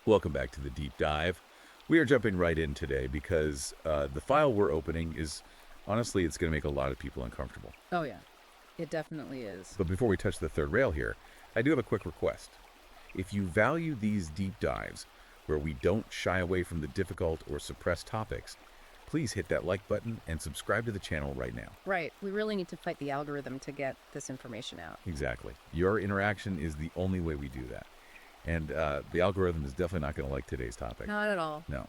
Welcome back to the deep dive. We are jumping right in today because the file we're opening is, honestly, it's going to make a lot of people uncomfortable. Oh, yeah. It definitely is. But before we touch the third rail here, I do have a quick request. If you value these deep dives, where we don't shy away from the difficult or suppressed topics, please hit that like button and subscribe to the channel right now. Right. We really need to fight the algorithm to get this information out. Exactly. Your interaction is the only way we do that. And the algorithm is definitely not going to like today's topic. Not at all. No.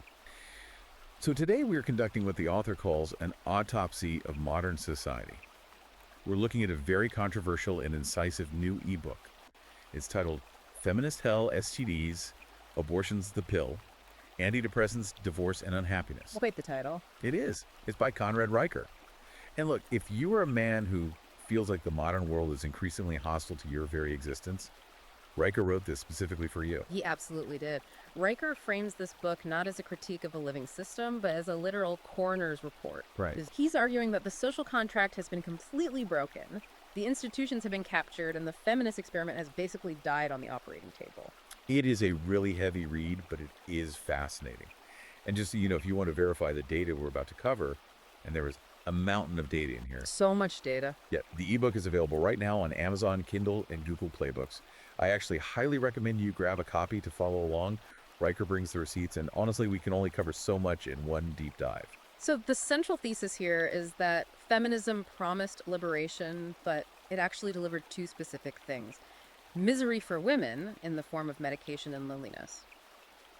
So today we're conducting what the author calls an autopsy of modern society. We're looking at a very controversial and incisive new ebook. It's titled Feminist Hell, STDs, Abortion's the Pill, Antidepressants, Divorce, and Unhappiness. Wait, the title. It is. It's by Conrad Riker. And look, if you are a man who feels like the modern world is increasingly hostile to your very existence, Riker wrote this specifically for you. He absolutely did. Riker frames this book not as a critique of a living system, but as a literal coroner's report. Right. He's arguing that the social contract has been completely broken, the institutions have been captured, and the feminist experiment has basically died on the operating table. It is a really heavy read, but it is fascinating. And just, if you want to verify the data we're about to cover, and there is a mountain of data in here. So much data. Yeah, the ebook is available right now on Amazon, Kindle, and Google Playbooks. I actually highly recommend you grab a copy to follow along. Riker brings the receipts, and honestly, we can only cover so much in one deep dive. So the central thesis here is that feminism promised liberation, but it actually delivered two specific things. Misery for women in the form of medication and loneliness,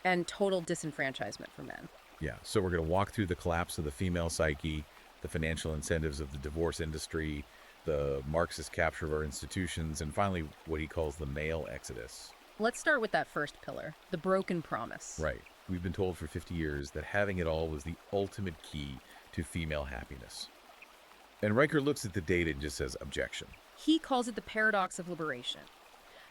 and total disenfranchisement for men. Yeah, so we're going to walk through the collapse of the female psyche, the financial incentives of the divorce industry, the Marxist capture of our institutions, and finally what he calls the male exodus. Let's start with that first pillar, the broken promise. Right. We've been told for 50 years that having it all was the ultimate key to female happiness. And Riker looks at the data and just says, objection. He calls it the paradox of liberation.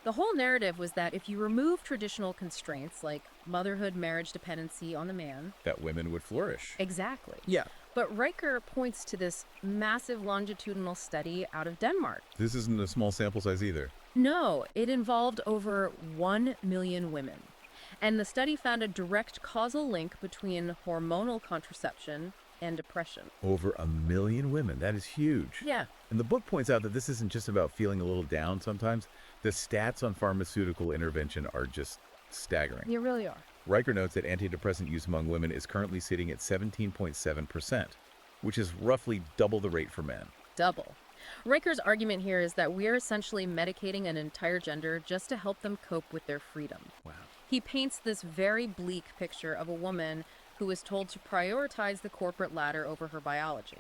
The whole narrative was that if you remove traditional constraints like motherhood, marriage, dependency on the man, that women would flourish. Exactly. Yeah. But Riker points to this massive longitudinal study out of Denmark. This isn't a small sample size either. No, it involved over 1 million women. And the study found a direct causal link between hormonal contraception and depression. Over 1 million women. That is huge. Yeah. And the book points out that this isn't just about feeling a little down sometimes. The stats on pharmaceutical intervention are just staggering. They really are. Riker notes that antidepressant use among women is currently sitting at 17.7%, which is roughly double the rate for men. Double. Riker's argument here is that we're essentially medicating an entire gender just to help them cope with their freedom. Wow. He paints this very bleak picture of a woman who is told to prioritize the corporate ladder over her biology.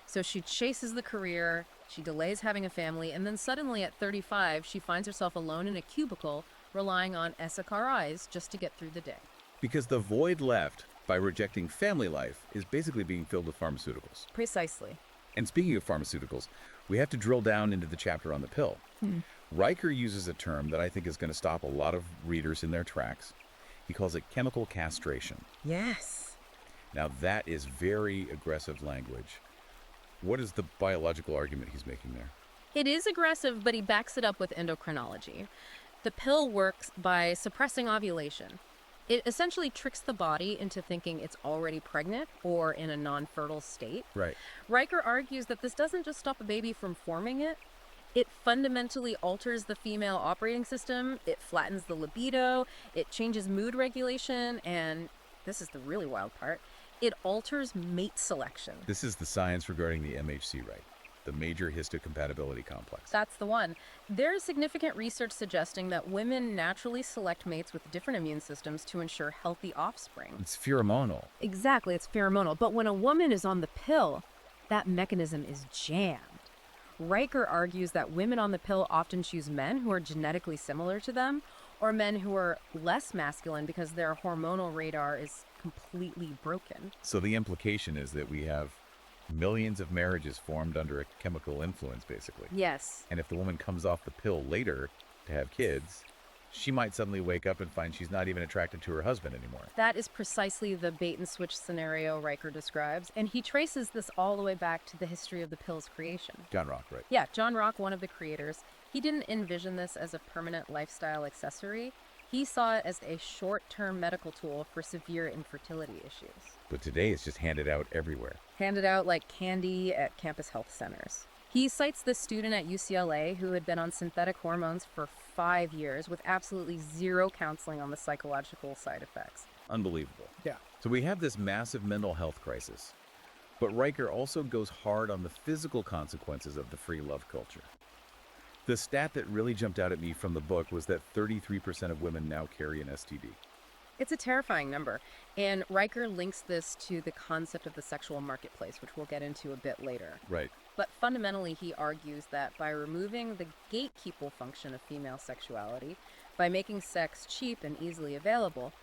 So she chases the career, she delays having a family, and then suddenly at 35, she finds herself alone in a cubicle relying on SSRIs just to get through the day. Because the void left by rejecting family life is basically being filled with pharmaceuticals. Precisely. And speaking of pharmaceuticals, we have to drill down into the chapter on the pill. Riker uses a term that I think is going to stop a lot of readers in their tracks. He calls it chemical castration. Yes. Now that is very aggressive language. What is the biological argument he's making there? It is aggressive, but he backs it up with endocrinology. The pill works by suppressing ovulation. It essentially tricks the body into thinking it's already pregnant or in a non-fertile state. Right. Riker argues that this doesn't just stop a baby from forming it fundamentally alters the female operating system, it flattens the libido, it changes mood regulation, and this is the really wild part, it alters mate selection. This is the science regarding the MHC, right? The major histocompatibility complex. That's the one. There is significant research suggesting that women naturally select mates with different immune systems to ensure healthy offspring. It's pheromonal. Exactly, it's pheromonal. But when a woman is on the pill, that mechanism is jammed. Riker argues that women on the pill often choose men who are genetically similar to them, or men who are less masculine because their hormonal radar is completely broken. So the implication is that we have millions of marriages formed under a chemical influence, basically. Yes. And if the woman comes off the pill later to have kids, she might suddenly wake up and find she's not even attracted to her husband anymore. That is precisely the bait-and-switch scenario Riker describes, and he traces this all the way back to the history of the pill's creation. John Rock, right? Yeah, John Rock, one of the creators, he didn't envision this as a permanent lifestyle accessory. He saw it as a short-term medical tool for severe infertility issues. But today it's just handed out everywhere. Handed out like candy at campus health centers. He cites this student at UCLA who had been on synthetic hormones for 5 years with absolutely zero counseling on the psychological side effects. Unbelievable. Yeah. So we have this massive mental health crisis. But Riker also goes hard on the physical consequences of the free love culture. The stat that really jumped out at me from the book was that 33% of women now carry an STD. It's a terrifying number, and Riker links this to the concept of the sexual marketplace, which we'll get into a bit later. Right. But fundamentally, he argues that by removing the gatekeeper function of female sexuality, by making sex cheap and easily available,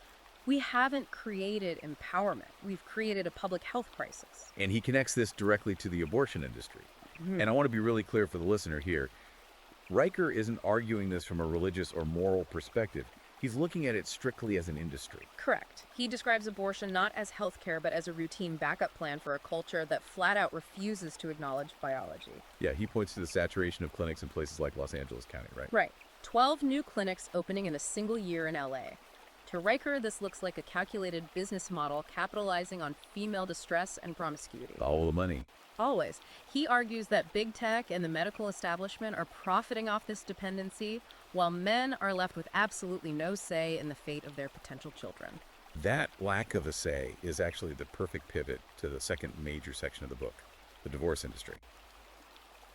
we haven't created empowerment. We've created a public health crisis. And he connects this directly to the abortion industry. And I want to be really clear for the listener here. Riker isn't arguing this from a religious or moral perspective. He's looking at it strictly as an industry. Correct. He describes abortion not as healthcare, but as a routine backup plan for a culture that flat out refuses to acknowledge biology. Yeah, he points to the saturation of clinics in places like Los Angeles County, right? Right. 12 new clinics opening in a single year in LA. To Riker, this looks like a calculated business model capitalizing on female distress and promiscuity. All the money. Always. He argues that big tech and the medical establishment are profiting off this dependency, while men are left with absolutely no say in the fate of their potential children. That lack of a say is actually the perfect pivot to the second major section of the book, the divorce industry.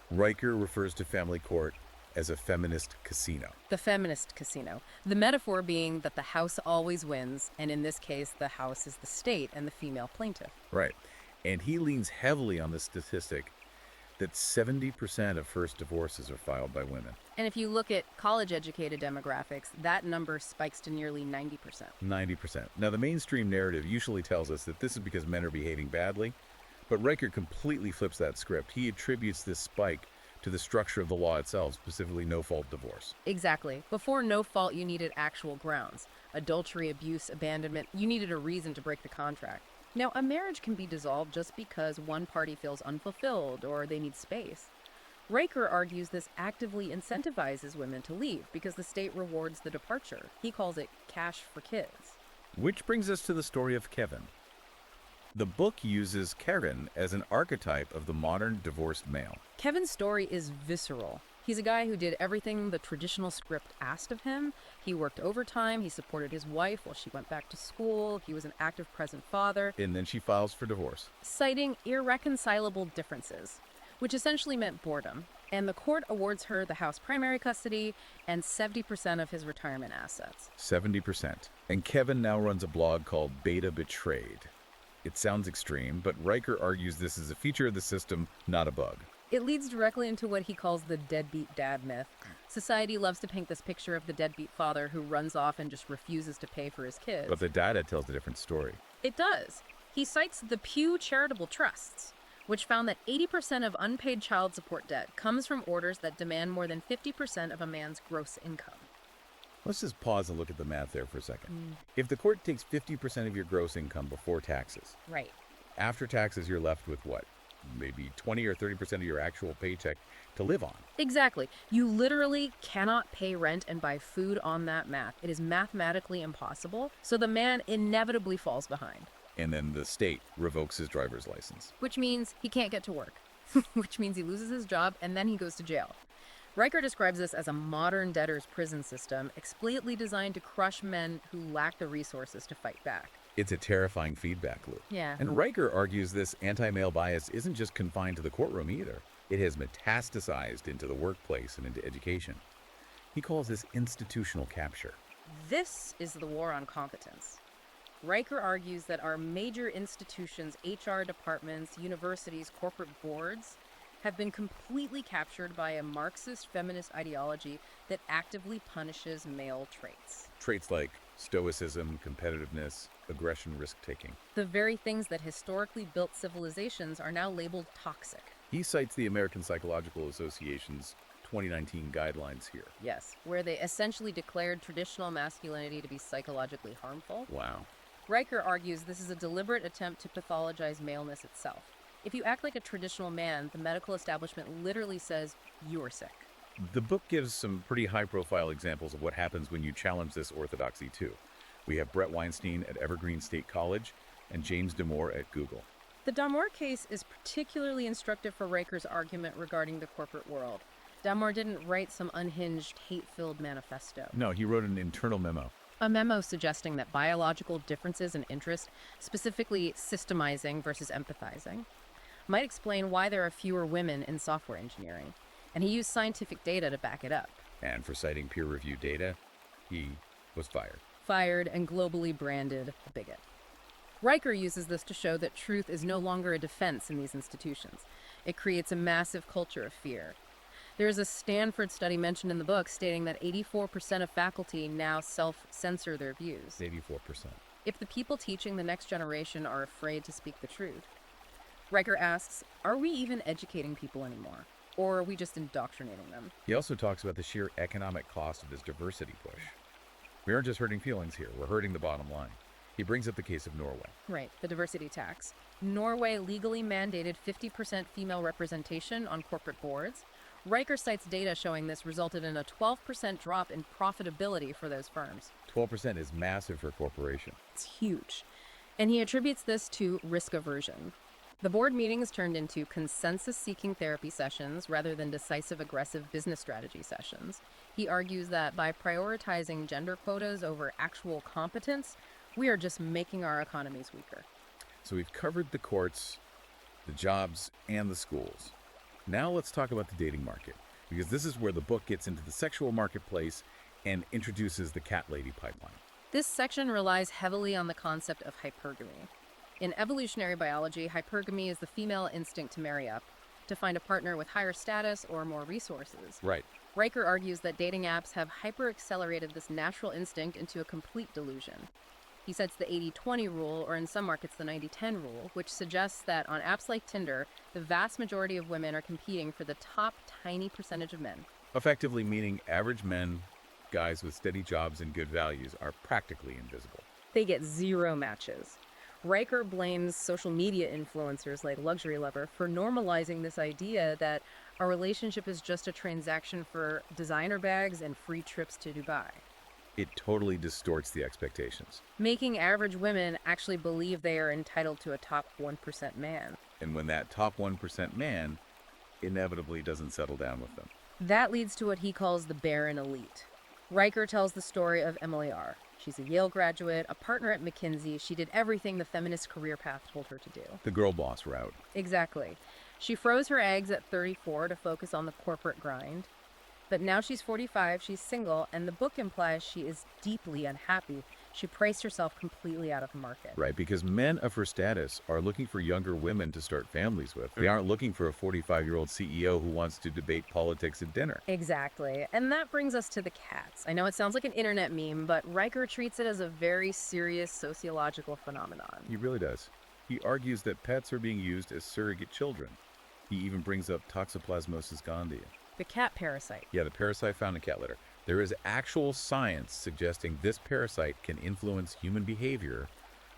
Riker refers to family court as a feminist casino. The feminist casino. The metaphor being that the house always wins, and in this case, the house is the state and the female plaintiff. Right. And he leans heavily on the statistic that 70% of first divorces are filed by women. And if you look at college-educated demographics, that number spikes to nearly 90%. 90%. Now, the mainstream narrative usually tells us that this is because men are behaving badly, but Riker completely flips that script. He attributes this spike to the structure of the law itself, specifically no-fault divorce. Exactly. Before no fault, you needed actual grounds. Adultery, abuse, abandonment, you needed a reason to break the contract. Now, a marriage can be dissolved just because one party feels unfulfilled or they need space. Riker argues this actively incentivizes women to leave because the state rewards the departure. He calls it cash for kids. Which brings us to the story of Kevin. The book uses Kevin as an archetype of the modern divorced male. Kevin's story is visceral. He's a guy who did everything the traditional script asked of him. He worked overtime, he supported his wife while she went back to school, he was an active present father. And then she files for divorce. Citing irreconcilable differences, which essentially meant boredom. And the court awards her the house primary custody and 70% of his retirement assets. 70%. And Kevin now runs a blog called Beta Betrayed. It sounds extreme, but Riker argues this is a feature of the system, not a bug. It leads directly into what he calls the deadbeat dad myth. Society loves to paint this picture of the deadbeat father who runs off and just refuses to pay for his kids. But the data tells a different story. It does. He cites the Pew Charitable Trusts, which found that 80% of unpaid child support debt comes from orders that demand more than 50% of a man's gross income. Let's just pause and look at the math there for a second. If the court takes 50% of your gross income before taxes, Right. after taxes you're left with what? Maybe 20 or 30% of your actual paycheck to live on. Exactly. You literally cannot pay rent and buy food on that math. It is mathematically impossible, so the man inevitably falls behind. And then the state revokes his driver's license. Which means he can't get to work, which means he loses his job and then he goes to jail. Riker describes this as a modern debtor's prison system, explicitly designed to crush men who lack the resources to fight back. It's a terrifying feedback loop. Yeah. And Riker argues this anti-male bias isn't just confined to the courtroom either. It has metastasized into the workplace and into education. He calls this institutional capture. This is the war on competence. Riker argues that our major institutions, HR departments, universities, corporate boards, have been completely captured by a Marxist feminist ideology that actively punishes male traits. Traits like stoicism, competitiveness, aggression, risk-taking. The very things that historically built civilizations are now labeled toxic. He cites the American Psychological Association's 2019 guidelines here. Yes, where they essentially declared traditional masculinity to be psychologically harmful. Wow. Riker argues this is a deliberate attempt to pathologize maleness itself. If you act like a traditional man, the medical establishment literally says you're sick. The book gives some pretty high-profile examples of what happens when you challenge this orthodoxy, too. We have Brett Weinstein at Evergreen State College and James Damore at Google. The Damore case is particularly instructive for Riker's argument regarding the corporate world. Damore didn't write some unhinged, hate-filled manifesto. No, he wrote an internal memo. A memo suggesting that biological differences in interest, specifically systemizing versus empathizing, might explain why there are fewer women in software engineering. And he used scientific data to back it up. And for citing peer-reviewed data, he was fired. Fired and globally branded a bigot. Riker uses this to show that truth is no longer a defense in these institutions. It creates a massive culture of fear. There is a Stanford study mentioned in the book stating that 84% of faculty now self-censor their views. 84%. If the people teaching the next generation are afraid to speak the truth. Riker asks, are we even educating people anymore? Or are we just indoctrinating them? He also talks about the sheer economic cost of this diversity push. We aren't just hurting feelings here, we're hurting the bottom line. He brings up the case of Norway. Right, the diversity tax. Norway legally mandated 50% female representation on corporate boards. Riker cites data showing this resulted in a 12% drop in profitability for those firms. 12% is massive for a corporation. It's huge. And he attributes this to risk aversion. The board meetings turned into consensus-seeking therapy sessions rather than decisive, aggressive business strategy sessions. He argues that by prioritizing gender quotas over actual competence, we are just making our economies weaker. So we've covered the courts, the jobs, and the schools. Now let's talk about the dating market, because this is where the book gets into the sexual marketplace and introduces the cat lady pipeline. This section relies heavily on the concept of hypergamy. In evolutionary biology, hypergamy is the female instinct to marry up, to find a partner with higher status or more resources. Right. Riker argues that dating apps have hyper-accelerated this natural instinct into a complete delusion. He cites the 80-20 rule, or in some markets the 90-10 rule, which suggests that on apps like Tinder, the vast majority of women are competing for the top tiny percentage of men. Effectively meaning average men, guys with steady jobs and good values, are practically invisible. They get zero matches. Riker blames social media influencers like Luxury Lover for normalizing this idea that our relationship is just a transaction for designer bags and free trips to Dubai. It totally distorts the expectations. Making average women actually believe they are entitled to a top 1% man. And when that top 1% man inevitably doesn't settle down with them. That leads to what he calls the barren elite. Riker tells the story of Emily R. She's a Yale graduate, a partner at McKinsey. She did everything the feminist career path told her to do. The girl boss route. Exactly. She froze her eggs at 34 to focus on the corporate grind. But now she's 45, she's single, and the book implies she is deeply unhappy. She priced herself completely out of the market. Right, because men of her status are looking for younger women to start families with. They aren't looking for a 45-year-old CEO who wants to debate politics at dinner. Exactly. And that brings us to the cats. I know it sounds like an internet meme, but Riker treats it as a very serious sociological phenomenon. He really does. He argues that pets are being used as surrogate children. He even brings up Toxoplasmosis gondii. The cat parasite. Yeah, the parasite found in cat litter. There is actual science suggesting this parasite can influence human behavior,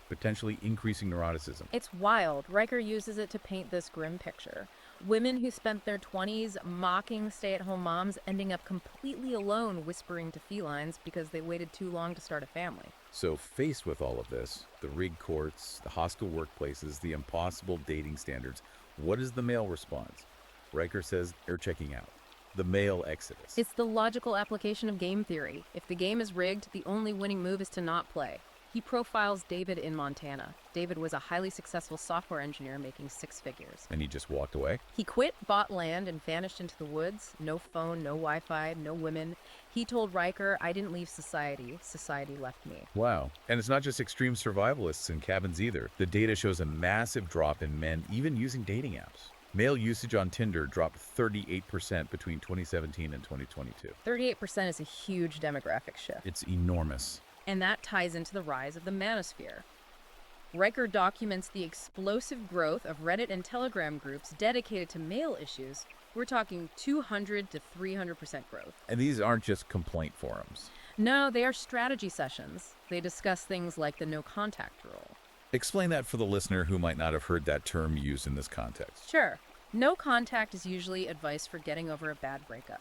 potentially increasing neuroticism. It's wild. Riker uses it to paint this grim picture. Women who spent their 20s mocking stay-at-home moms ending up completely alone whispering to felines because they waited too long to start a family. So faced with all of this, the rigged courts, the hostile workplaces, the impossible dating standards, what is the male response? Riker says they're checking out. The male exodus. It's the logical application of game theory. If the game is rigged, the only winning move is to not play. He profiles David in Montana. David was a highly successful software engineer making 6 figures. And he just walked away? He quit, bought land, and vanished into the woods. No phone, no Wi-Fi, no women. He told Riker, I didn't leave society. Society left me. Wow. And it's not just extreme survivalists in cabins either. The data shows a massive drop in men even using dating apps. Male usage on Tinder dropped 38% between 2017 and 2022. 38% is a huge demographic shift. It's enormous. And that ties into the rise of the manosphere. Riker documents the explosive growth of Reddit and Telegram groups dedicated to male issues. We're talking 200 to 300% growth. And these aren't just complaint forums. No, they are strategy sessions. They discuss things like the no contact rule. Explain that for the listener who might not have heard that term used in this context. Sure. No contact is usually advice for getting over a bad breakup.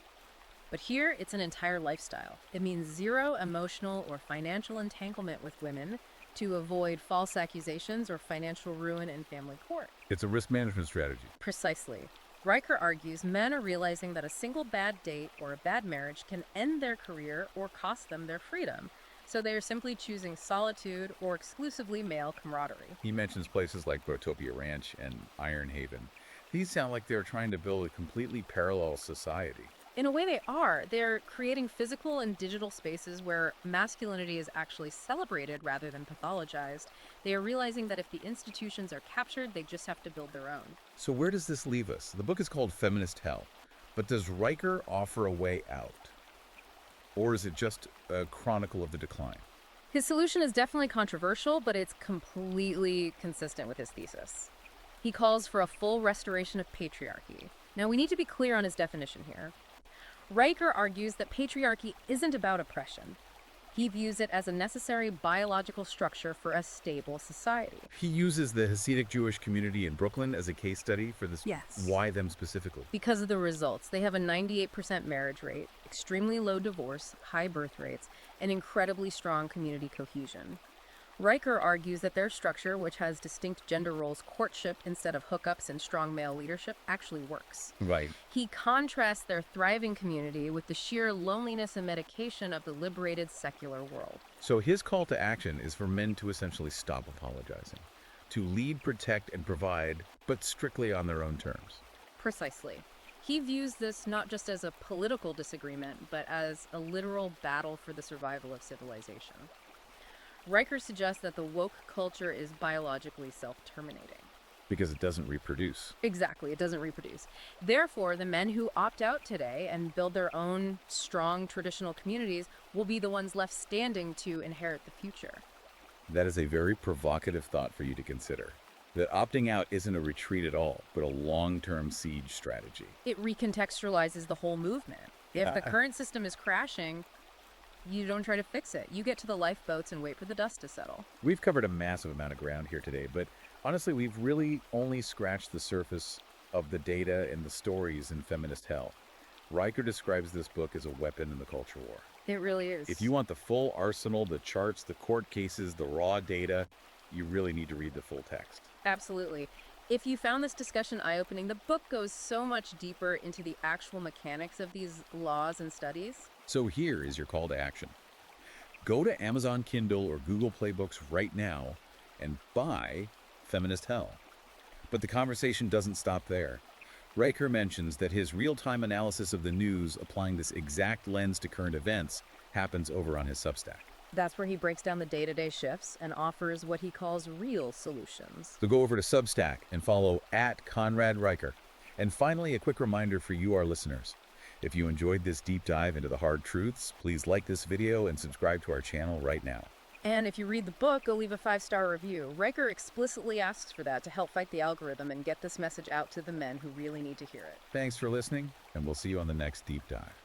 But here, it's an entire lifestyle. It means zero emotional or financial entanglement with women to avoid false accusations or financial ruin in family court. It's a risk management strategy. Precisely. Riker argues men are realizing that a single bad date or a bad marriage can end their career or cost them their freedom. So they are simply choosing solitude or exclusively male camaraderie. He mentions places like Brotopia Ranch and Iron Haven. These sound like they're trying to build a completely parallel society. In a way, they are. They're creating physical and digital spaces where masculinity is actually celebrated rather than pathologized. They are realizing that if the institutions are captured, they just have to build their own. So where does this leave us? The book is called Feminist Hell, but does Riker offer a way out? Or is it just a chronicle of the decline? His solution is definitely controversial, but it's completely consistent with his thesis. He calls for a full restoration of patriarchy. Now, we need to be clear on his definition here. Riker argues that patriarchy isn't about oppression. He views it as a necessary biological structure for a stable society. He uses the Hasidic Jewish community in Brooklyn as a case study for this. Yes. Why them specifically? Because of the results. They have a 98% marriage rate, extremely low divorce, high birth rates, and incredibly strong community cohesion. Riker argues that their structure, which has distinct gender roles, courtship instead of hookups and strong male leadership, actually works. Right. He contrasts their thriving community with the sheer loneliness and medication of the liberated secular world. So his call to action is for men to essentially stop apologizing, to lead, protect, and provide, but strictly on their own terms. Precisely. He views this not just as a political disagreement, but as a literal battle for the survival of civilization. Riker suggests that the woke culture is biologically self-terminating. Because it doesn't reproduce. Exactly, it doesn't reproduce. Therefore, the men who opt out today and build their own strong traditional communities will be the ones left standing to inherit the future. That is a very provocative thought for you to consider. That opting out isn't a retreat at all, but a long-term siege strategy. It recontextualizes the whole movement. If the current system is crashing, you don't try to fix it. You get to the lifeboats and wait for the dust to settle. We've covered a massive amount of ground here today, but honestly, we've really only scratched the surface of the data and the stories in Feminist Hell. Riker describes this book as a weapon in the culture war. It really is. If you want the full arsenal, the charts, the court cases, the raw data, you really need to read the full text. Absolutely. If you found this discussion eye-opening, the book goes so much deeper into the actual mechanics of these laws and studies. So here is your call to action. Go to Amazon Kindle or Google Play Books right now and buy Feminist Hell. But the conversation doesn't stop there. Riker mentions that his real-time analysis of the news applying this exact lens to current events happens over on his Substack. That's where he breaks down the day-to-day shifts and offers what he calls real solutions. So go over to Substack and follow @Conrad Riker. And finally, a quick reminder for you, our listeners. If you enjoyed this deep dive into the hard truths, please like this video and subscribe to our channel right now. And if you read the book, go leave a 5-star review. Riker explicitly asks for that to help fight the algorithm and get this message out to the men who really need to hear it. Thanks for listening, and we'll see you on the next deep dive.